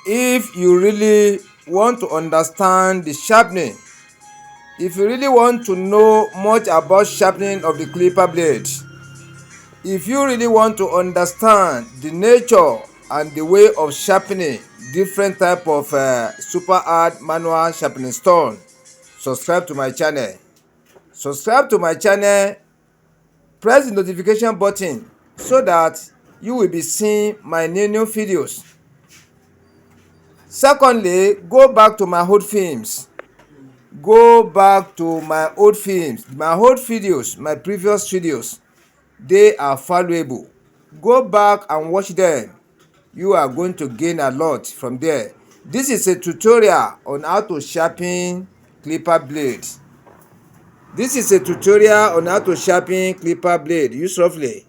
if you really want to understand the sharpening, if you really want to know much about sharpening of the clipper blade, if you really want to understand the nature and the way of sharpening different type of super hard manual sharpening stone, subscribe to my channel. Subscribe to my channel, press the notification button so that you will be seeing my new videos. Secondly, go back to my old films. Go back to my old films, my old videos, my previous videos. They are valuable. Go back and watch them. You are going to gain a lot from there. This is a tutorial on how to sharpen clipper blade. This is a tutorial on how to sharpen clipper blade. Use roughly.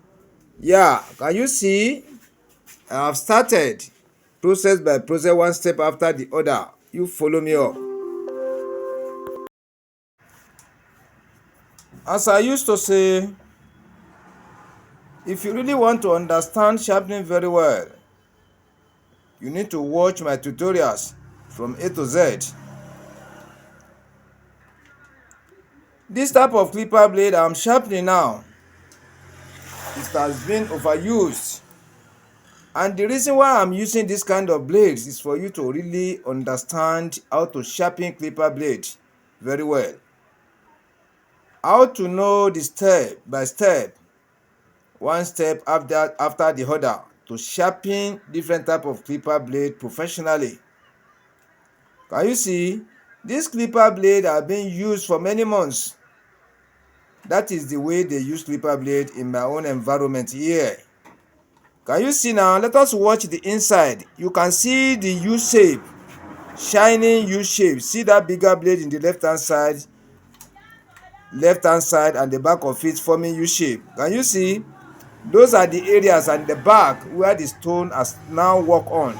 Yeah, can you see? I have started process by process, one step after the other. You follow me up. As I used to say, if you really want to understand sharpening very well, you need to watch my tutorials from A to Z. This type of clipper blade I'm sharpening now, it has been overused. And the reason why I'm using this kind of blades is for you to really understand how to sharpen clipper blade very well. How to know the step by step, one step after the other, to sharpen different type of clipper blade professionally. Can you see? This clipper blade are being used for many months. That is the way they use clipper blade in my own environment here. Can you see now? Let us watch the inside. You can see the U shape, shining U shape. See that bigger blade in the left hand side and the back of it forming U shape. Can you see? Those are the areas at the back where the stone has now worked on.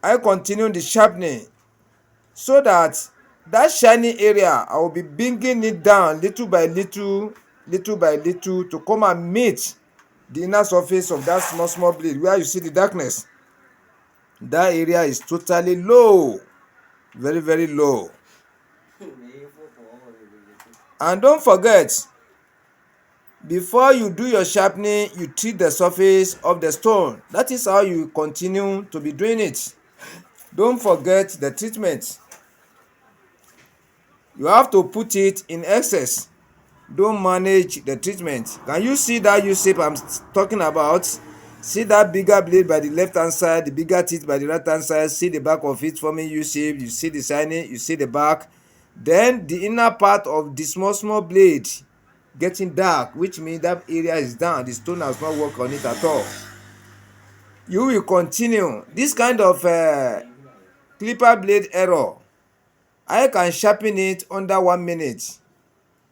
I continue the sharpening so that shiny area, I will be bringing it down little by little to come and meet the inner surface of that small blade where you see the darkness. That area is totally low, very low. And don't forget, before you do your sharpening, you treat the surface of the stone. That is how you continue to be doing it. Don't forget the treatment. You have to put it in excess. Don't manage the treatment. Can you see that U shape I'm talking about? See that bigger blade by the left hand side, the bigger teeth by the right hand side. See the back of it forming U shape. You see the shining, you see the back. Then the inner part of the small blade getting dark, which means that area is down. The stone has not worked on it at all. You will continue this kind of clipper blade error. I can sharpen it under 1 minute,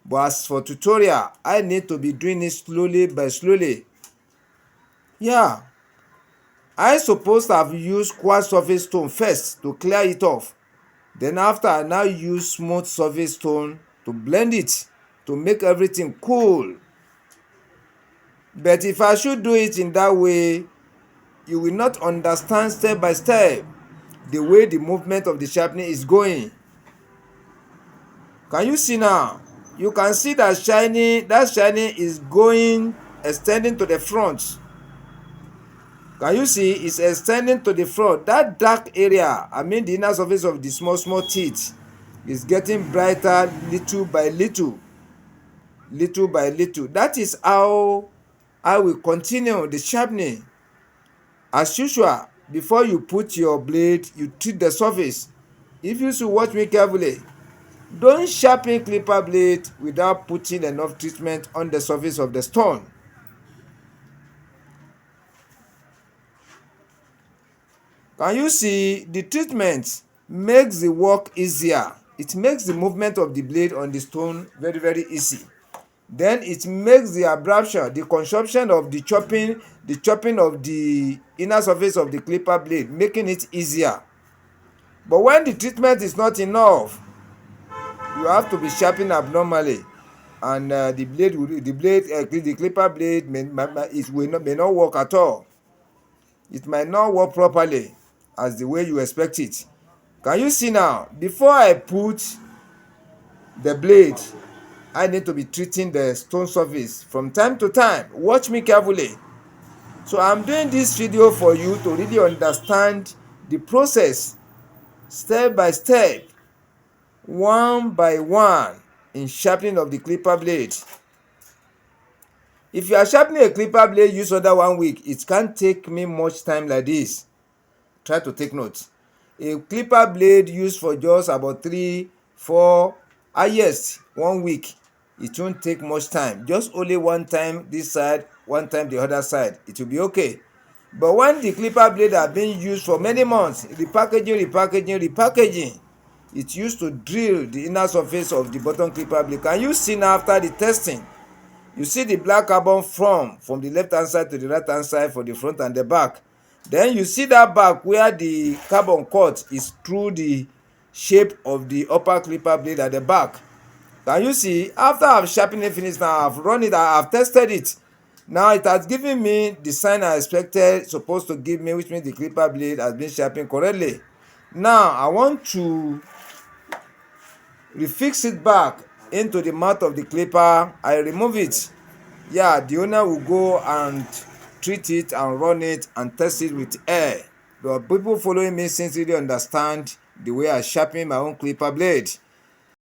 but as for tutorial, I need to be doing it slowly by slowly. Yeah, I supposed to have used quartz surface stone first to clear it off. Then after, I now use smooth surface stone to blend it to make everything cool. But if I should do it in that way, you will not understand step by step the way the movement of the sharpening is going. Can you see now? You can see that shining is going, extending to the front. Can you see? It's extending to the front. That dark area, I mean the inner surface of the small teeth, is getting brighter little by little. That is how I will continue the sharpening. As usual, before you put your blade, you treat the surface. If you should watch me carefully, don't sharpen clipper blade without putting enough treatment on the surface of the stone. Can you see? The treatment makes the work easier. It makes the movement of the blade on the stone very easy. Then it makes the abrasion, the consumption of the chopping of the inner surface of the clipper blade, making it easier. But when the treatment is not enough, you have to be sharpening abnormally, and the clipper blade may not work at all. it might not work properly as the way you expect it. Can you see now? Before I put the blade, I need to be treating the stone surface from time to time. Watch me carefully. So I'm doing this video for you to really understand the process step by step, one by one, in sharpening of the clipper blade. If you are sharpening a clipper blade use under 1 week, it can't take me much time like this. Try to take note. A clipper blade used for just about 3, 4, highest 1 week, it won't take much time. Just only one time this side, one time the other side, it will be okay. But when the clipper blade are being used for many months, repackaging, it used to drill the inner surface of the bottom clipper blade. Can you see now after the testing? You see the black carbon from the left hand side to the right hand side for the front and the back. Then you see that back where the carbon cut is through the shape of the upper clipper blade at the back. Can you see? After I've sharpened it finished now, I've run it, I've tested it. Now it has given me the sign I expected supposed to give me, which means the clipper blade has been sharpened correctly. Now I want to refix it back into the mouth of the clipper. I remove it. Yeah, the owner will go and treat it and run it and test it with air. The people following me sincerely understand the way I sharpen my own clipper blade.